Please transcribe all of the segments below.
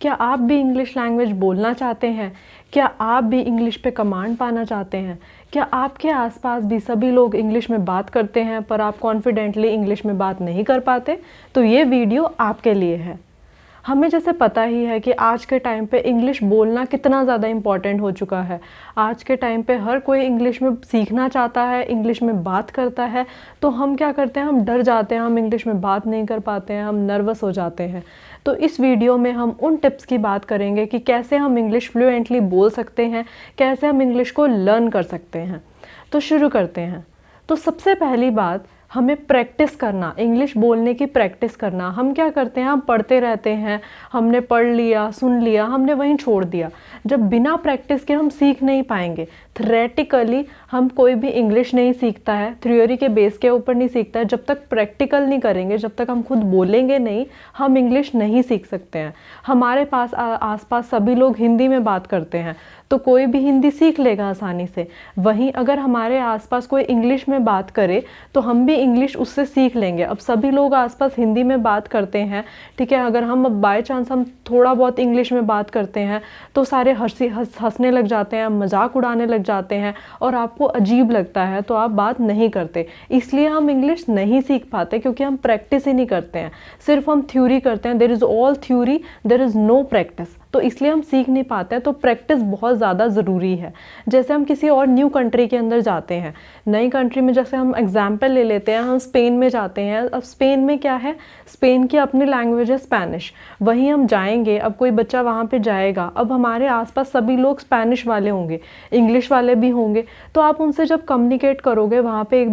क्या आप भी इंग्लिश लैंग्वेज बोलना चाहते हैं? क्या आप भी इंग्लिश पे कमांड पाना चाहते हैं? क्या आपके आसपास भी सभी लोग इंग्लिश में बात करते हैं पर आप कॉन्फिडेंटली इंग्लिश में बात नहीं कर पाते? तो ये वीडियो आपके लिए है। हमें जैसे पता ही है कि आज के टाइम पे इंग्लिश बोलना कितना ज़्यादा इम्पॉर्टेंट हो चुका है। आज के टाइम पे हर कोई इंग्लिश में सीखना चाहता है, इंग्लिश में बात करता है। तो हम क्या करते हैं, हम डर जाते हैं, हम इंग्लिश में बात नहीं कर पाते हैं, हम नर्वस हो जाते हैं। तो इस वीडियो में हम उन टिप्स की बात करेंगे कि कैसे हम इंग्लिश फ्लुएंटली बोल सकते हैं, कैसे हम इंग्लिश को लर्न कर सकते हैं। तो शुरू करते हैं। तो सबसे पहली बात, हमें प्रैक्टिस करना, इंग्लिश बोलने की प्रैक्टिस करना। हम क्या करते हैं, हम पढ़ते रहते हैं, हमने पढ़ लिया, सुन लिया, हमने वहीं छोड़ दिया। जब बिना प्रैक्टिस के हम सीख नहीं पाएंगे। थ्योरेटिकली हम कोई भी इंग्लिश नहीं सीखता है, थ्योरी के बेस के ऊपर नहीं सीखता है। जब तक प्रैक्टिकल नहीं करेंगे, जब तक हम खुद बोलेंगे नहीं, हम इंग्लिश नहीं सीख सकते हैं। हमारे पास आसपास सभी लोग हिंदी में बात करते हैं, तो कोई भी हिंदी सीख लेगा आसानी से। वहीं अगर हमारे आसपास कोई इंग्लिश में बात करे तो हम भी इंग्लिश उससे सीख लेंगे। अब सभी लोग आसपास हिंदी में बात करते हैं, ठीक है। अगर हम अब बाय चांस हम थोड़ा बहुत इंग्लिश में बात करते हैं तो सारे हंसने लग जाते हैं, मजाक उड़ाने लग जाते हैं और आपको अजीब लगता है, तो आप बात नहीं करते। इसलिए हम इंग्लिश नहीं सीख पाते, क्योंकि हम प्रैक्टिस ही नहीं करते हैं। सिर्फ हम थ्योरी करते हैं। There is all theory, there is no practice. तो इसलिए हम सीख नहीं पाते हैं। तो प्रैक्टिस बहुत ज़्यादा ज़रूरी है। जैसे हम किसी और न्यू कंट्री के अंदर जाते हैं, नई कंट्री में, जैसे हम एग्जाम्पल ले लेते हैं, हम स्पेन में जाते हैं। अब स्पेन में क्या है, स्पेन की अपनी लैंग्वेज है स्पेनिश। वहीं हम जाएंगे, अब कोई बच्चा वहाँ पे जाएगा, अब हमारे आसपास सभी लोग स्पेनिश वाले होंगे, इंग्लिश वाले भी होंगे। तो आप उनसे जब कम्युनिकेट करोगे वहाँ पे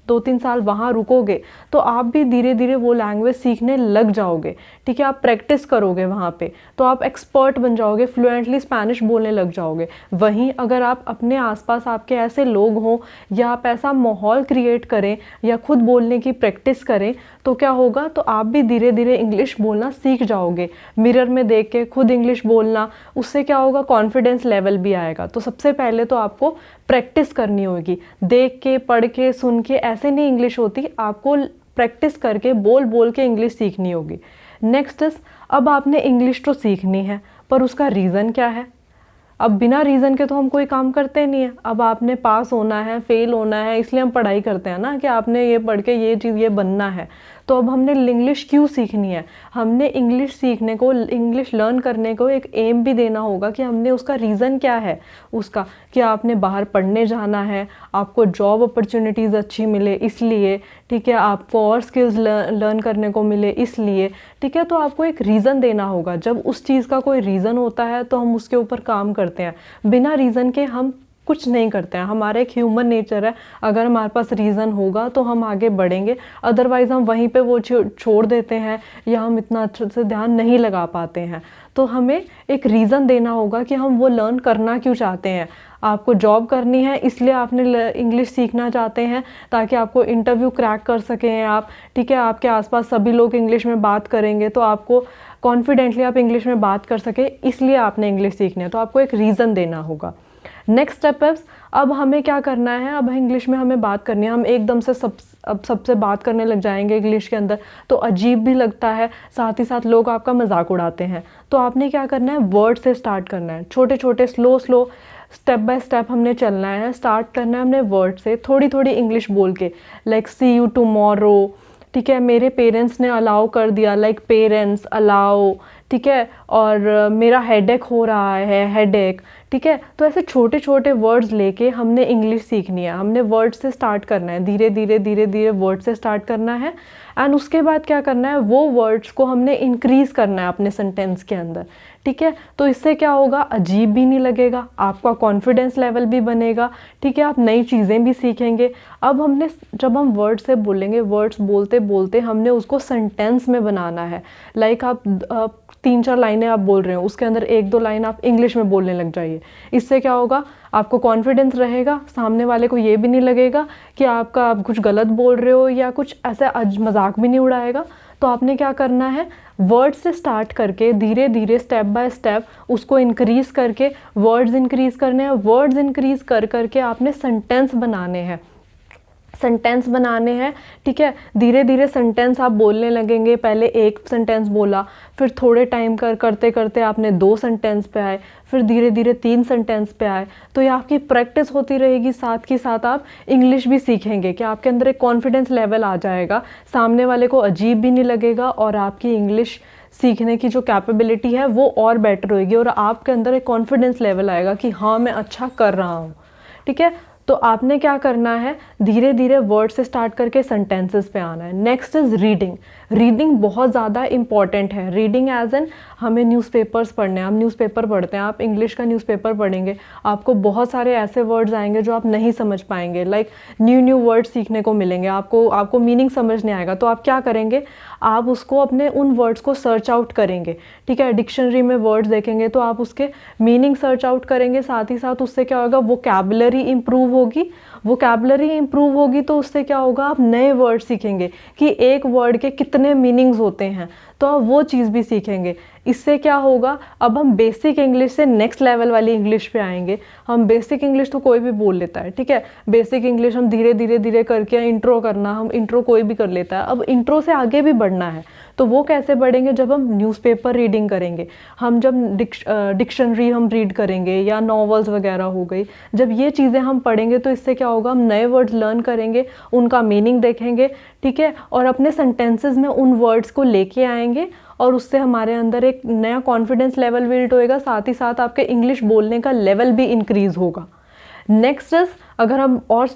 दो तीन साल वहाँ रुकोगे, तो आप भी धीरे धीरे वो लैंग्वेज सीखने लग जाओगे, ठीक है। आप प्रैक्टिस करोगे वहाँ पे, तो आप एक्सपर्ट बन जाओगे, फ्लुएंटली स्पेनिश बोलने लग जाओगे। वहीं अगर आप अपने आसपास आपके ऐसे लोग हों या आप ऐसा माहौल क्रिएट करें या खुद बोलने की प्रैक्टिस करें, तो क्या होगा, तो आप भी धीरे धीरे इंग्लिश बोलना सीख जाओगे। मिरर में देख के खुद इंग्लिश बोलना, उससे क्या होगा, कॉन्फिडेंस लेवल भी आएगा। तो सबसे पहले तो आपको प्रैक्टिस करनी होगी। देख के, पढ़ के, सुन के ऐसे नहीं इंग्लिश होती, आपको प्रैक्टिस करके, बोल बोल के इंग्लिश सीखनी होगी। नेक्स्ट इज, अब आपने इंग्लिश तो सीखनी है, पर उसका रीज़न क्या है। अब बिना रीज़न के तो हम कोई काम करते नहीं है। अब आपने पास होना है, फेल होना है, इसलिए हम पढ़ाई करते हैं ना, कि आपने ये पढ़ के ये चीज़, ये बनना है। तो अब हमने इंग्लिश क्यों सीखनी है, हमने इंग्लिश सीखने को, इंग्लिश लर्न करने को एक एम भी देना होगा कि हमने उसका रीज़न क्या है उसका, कि आपने बाहर पढ़ने जाना है, आपको जॉब अपॉर्चुनिटीज़ अच्छी मिले इसलिए, ठीक है, आपको और स्किल्स लर्न करने को मिले इसलिए, ठीक है। तो आपको एक रीज़न देना होगा। जब उस चीज़ का कोई रीज़न होता है तो हम उसके ऊपर काम करते हैं। बिना रीज़न के हम कुछ नहीं करते हैं। हमारा एक ह्यूमन नेचर है, अगर हमारे पास रीज़न होगा तो हम आगे बढ़ेंगे, अदरवाइज़ हम वहीं पे वो छोड़ देते हैं या हम इतना अच्छे से ध्यान नहीं लगा पाते हैं। तो हमें एक रीज़न देना होगा कि हम वो लर्न करना क्यों चाहते हैं। आपको जॉब करनी है इसलिए आपने इंग्लिश सीखना चाहते हैं, ताकि आपको इंटरव्यू क्रैक कर सकें आप, ठीक है। आपके आसपास सभी लोग इंग्लिश में बात करेंगे तो आपको कॉन्फिडेंटली आप इंग्लिश में बात कर सके, इसलिए आपने इंग्लिश सीखनी है। तो आपको एक रीज़न देना होगा। नेक्स्ट स्टेप है, अब हमें क्या करना है, अब इंग्लिश में हमें बात करनी है। हम एकदम से सबसे बात करने लग जाएंगे इंग्लिश के अंदर, तो अजीब भी लगता है, साथ ही साथ लोग आपका मजाक उड़ाते हैं। तो आपने क्या करना है, वर्ड से स्टार्ट करना है। छोटे छोटे स्लो स्टेप बाय स्टेप हमने चलना है। स्टार्ट करना है हमने वर्ड से, थोड़ी थोड़ी इंग्लिश बोल के, लाइक सी यू टुमारो, ठीक है। मेरे पेरेंट्स ने अलाउ कर दिया, लाइक पेरेंट्स अलाउ, ठीक है। और मेरा हेडेक हो रहा है, हेडेक, ठीक है। तो ऐसे छोटे छोटे वर्ड्स लेके हमने इंग्लिश सीखनी है। हमने वर्ड से स्टार्ट करना है, धीरे धीरे वर्ड से स्टार्ट करना है। एंड उसके बाद क्या करना है, वो वर्ड्स को हमने इंक्रीज़ करना है अपने सेंटेंस के अंदर, ठीक है। तो इससे क्या होगा, अजीब भी नहीं लगेगा, आपका कॉन्फिडेंस लेवल भी बनेगा, ठीक है। आप नई चीज़ें भी सीखेंगे। अब जब हम वर्ड से बोलेंगे, वर्ड्स बोलते बोलते हमने उसको सेंटेंस में बनाना है। लाइक आप 3-4 लाइनें आप बोल रहे हो, उसके अंदर 1-2 लाइन आप इंग्लिश में बोलने लग जाइए। इससे क्या होगा, आपको कॉन्फिडेंस रहेगा, सामने वाले को ये भी नहीं लगेगा कि आप कुछ गलत बोल रहे हो, या कुछ ऐसा मजाक भी नहीं उड़ाएगा। तो आपने क्या करना है, वर्ड से स्टार्ट करके धीरे धीरे स्टेप बाय स्टेप उसको इंक्रीज़ करके वर्ड्स इंक्रीज़ करने हैं। वर्ड्स इंक्रीज़ कर करके आपने सेंटेंस बनाने हैं। सेंटेंस बनाने हैं, ठीक है। धीरे धीरे सेंटेंस आप बोलने लगेंगे। पहले एक सेंटेंस बोला, फिर थोड़े टाइम करते करते आपने 2 सेंटेंस पे आए, फिर धीरे धीरे 3 सेंटेंस पे आए। तो ये आपकी प्रैक्टिस होती रहेगी, साथ ही साथ आप इंग्लिश भी सीखेंगे कि आपके अंदर एक कॉन्फिडेंस लेवल आ जाएगा, सामने वाले को अजीब भी नहीं लगेगा और आपकी इंग्लिश सीखने की जो कैपेबिलिटी है वो और बेटर होएगी और आपके अंदर एक कॉन्फिडेंस लेवल आएगा कि हाँ मैं अच्छा कर रहा हूँ, ठीक है। तो आपने क्या करना है, धीरे धीरे वर्ड से स्टार्ट करके सेंटेंसेस पे आना है। Next is reading. रीडिंग बहुत ज़्यादा इंपॉर्टेंट है। रीडिंग एज एन हमें न्यूज़पेपर्स पढ़ने हैं, हम न्यूज़पेपर पढ़ते हैं, आप इंग्लिश का न्यूज़पेपर पढ़ेंगे, आपको बहुत सारे ऐसे वर्ड्स आएंगे जो आप नहीं समझ पाएंगे, लाइक न्यू वर्ड्स सीखने को मिलेंगे, आपको मीनिंग समझ नहीं आएगा। तो आप क्या करेंगे, आप उसको अपने उन वर्ड्स को सर्च आउट करेंगे, ठीक है। डिक्शनरी में वर्ड्स देखेंगे तो आप उसके मीनिंग सर्च आउट करेंगे, साथ ही साथ उससे क्या होगा, वोकैबुलरी इंप्रूव होगी। वोकैबुलरी इंप्रूव होगी तो उससे क्या होगा, आप नए वर्ड सीखेंगे कि एक वर्ड के कितने मीनिंग्स होते हैं, तो आप वो चीज़ भी सीखेंगे। इससे क्या होगा, अब हम बेसिक इंग्लिश से नेक्स्ट लेवल वाली इंग्लिश पे आएंगे। हम बेसिक इंग्लिश तो कोई भी बोल लेता है, ठीक है। बेसिक इंग्लिश हम धीरे धीरे करके इंट्रो करना, हम इंट्रो कोई भी कर लेता है। अब इंट्रो से आगे भी बढ़ना है तो वो कैसे बढ़ेंगे, जब हम न्यूज़पेपर रीडिंग करेंगे, हम जब डिक्शनरी हम रीड करेंगे या नॉवेल्स वगैरह हो गई, जब ये चीज़ें हम पढ़ेंगे तो इससे क्या होगा, हम नए वर्ड्स लर्न करेंगे, उनका मीनिंग देखेंगे, ठीक है, और अपने सेंटेंसेस में उन वर्ड्स को लेके आएंगे और उससे हमारे अंदर एक नया कॉन्फिडेंस लेवल बिल्ड होएगा, साथ ही साथ आपके इंग्लिश बोलने का लेवल भी इंक्रीज़ होगा। नेक्स्ट इज, अगर हम और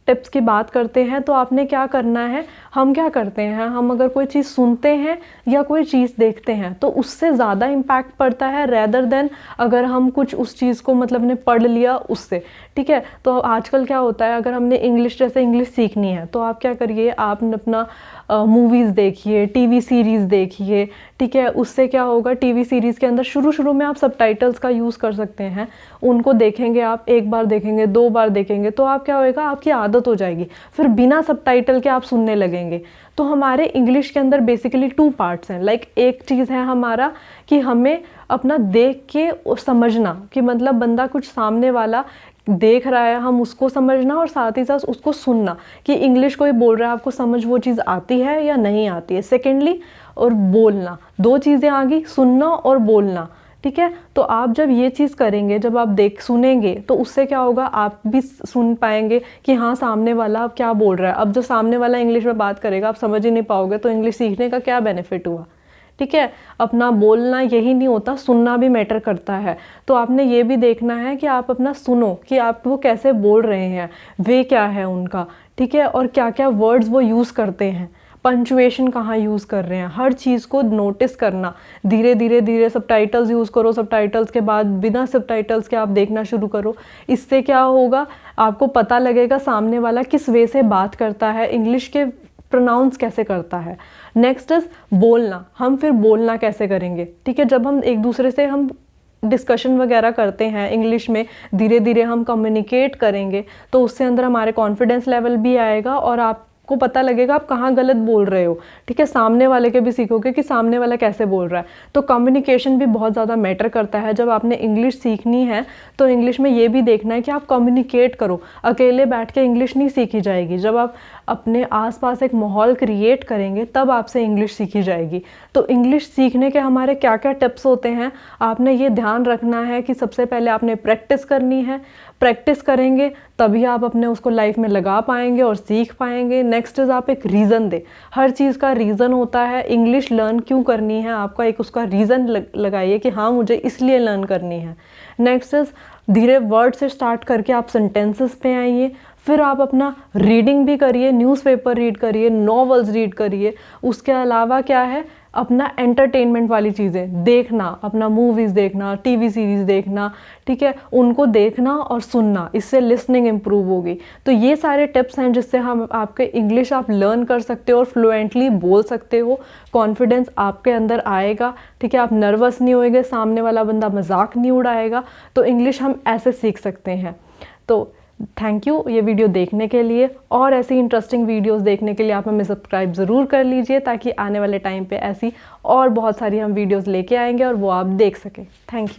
टिप्स की बात करते हैं तो आपने क्या करना है, हम क्या करते हैं, हम अगर कोई चीज़ सुनते हैं या कोई चीज़ देखते हैं तो उससे ज़्यादा इम्पैक्ट पड़ता है रेदर देन अगर हम कुछ उस चीज़ को मतलब ने पढ़ लिया उससे, ठीक है। तो आजकल क्या होता है, अगर हमने इंग्लिश जैसे इंग्लिश सीखनी है तो आप क्या करिए, आप अपना मूवीज़ देखिए, टीवी सीरीज़ देखिए, ठीक है। उससे क्या होगा, टीवी सीरीज़ के अंदर शुरू में आप सबटाइटल्स का यूज़ कर सकते हैं, उनको देखेंगे आप, 1 बार देखेंगे, 2 बार देखेंगे, तो आप क्या होएगा, आपकी आदत हो जाएगी, फिर बिना सबटाइटल के आप सुनने लगेंगे। तो हमारे इंग्लिश के अंदर बेसिकली 2 पार्ट्स हैं, लाइक एक चीज़ है हमारा कि हमें अपना देख के समझना, कि मतलब बंदा कुछ सामने वाला देख रहा है, हम उसको समझना, और साथ ही साथ उसको सुनना कि इंग्लिश कोई बोल रहा है, आपको समझ वो चीज़ आती है या नहीं आती है। सेकेंडली, और बोलना, 2 चीज़ें आ गई, सुनना और बोलना, ठीक है। तो आप जब ये चीज़ करेंगे, जब आप सुनेंगे तो उससे क्या होगा, आप भी सुन पाएंगे कि हाँ सामने वाला अब क्या बोल रहा है। अब जो सामने वाला इंग्लिश में बात करेगा आप समझ ही नहीं पाओगे, तो इंग्लिश सीखने का क्या बेनिफिट हुआ, ठीक है। अपना बोलना यही नहीं होता, सुनना भी मैटर करता है। तो आपने ये भी देखना है कि आप अपना सुनो कि आप वो कैसे बोल रहे हैं, वे क्या है उनका, ठीक है, और क्या क्या वर्ड्स वो यूज़ करते हैं, पंचुएशन कहाँ यूज़ कर रहे हैं, हर चीज़ को नोटिस करना। धीरे धीरे सबटाइटल्स यूज़ करो, सबटाइटल्स के बाद बिना सबटाइटल्स के आप देखना शुरू करो। इससे क्या होगा, आपको पता लगेगा सामने वाला किस वे से बात करता है, इंग्लिश के प्रोनाउंस कैसे करता है। नेक्स्ट इज बोलना, हम फिर बोलना कैसे करेंगे, ठीक है। जब हम एक दूसरे से हम डिस्कशन वगैरह करते हैं इंग्लिश में, धीरे धीरे हम कम्युनिकेट करेंगे तो उससे अंदर हमारे कॉन्फिडेंस लेवल भी आएगा और आपको पता लगेगा आप कहाँ गलत बोल रहे हो, ठीक है। सामने वाले के भी सीखोगे कि सामने वाला कैसे बोल रहा है। तो कम्युनिकेशन भी बहुत ज़्यादा मैटर करता है। जब आपने इंग्लिश सीखनी है तो इंग्लिश में ये भी देखना है कि आप कम्युनिकेट करो, अकेले बैठ के इंग्लिश नहीं सीखी जाएगी। जब आप अपने आसपास एक माहौल क्रिएट करेंगे तब आपसे इंग्लिश सीखी जाएगी। तो इंग्लिश सीखने के हमारे क्या क्या टिप्स होते हैं, आपने ये ध्यान रखना है कि सबसे पहले आपने प्रैक्टिस करनी है। प्रैक्टिस करेंगे तभी आप अपने उसको लाइफ में लगा पाएंगे और सीख पाएंगे। नेक्स्ट इज, आप एक रीज़न दे, हर चीज़ का रीज़न होता है। इंग्लिश लर्न क्यों करनी है, आपका एक उसका रीज़न लगाइए कि हाँ मुझे इसलिए लर्न करनी है। नेक्स्ट इज, धीरे वर्ड से स्टार्ट करके आप सेंटेंसेस पे आइए, फिर आप अपना रीडिंग भी करिए, न्यूज़पेपर रीड करिए, नॉवेल्स रीड करिए। उसके अलावा क्या है, अपना एंटरटेनमेंट वाली चीज़ें देखना, अपना मूवीज़ देखना, टीवी सीरीज़ देखना, ठीक है, उनको देखना और सुनना, इससे लिसनिंग इम्प्रूव होगी। तो ये सारे टिप्स हैं जिससे हम आपके इंग्लिश आप लर्न कर सकते हो और फ्लुएंटली बोल सकते हो। कॉन्फिडेंस आपके अंदर आएगा, ठीक है, आप नर्वस नहीं होएंगे, सामने वाला बंदा मजाक नहीं उड़ाएगा। तो इंग्लिश हम ऐसे सीख सकते हैं। तो थैंक यू ये वीडियो देखने के लिए, और ऐसी इंटरेस्टिंग वीडियोस देखने के लिए आप हमें सब्सक्राइब ज़रूर कर लीजिए, ताकि आने वाले टाइम पे ऐसी और बहुत सारी हम वीडियोस लेके आएंगे और वो आप देख सकें। Thank you.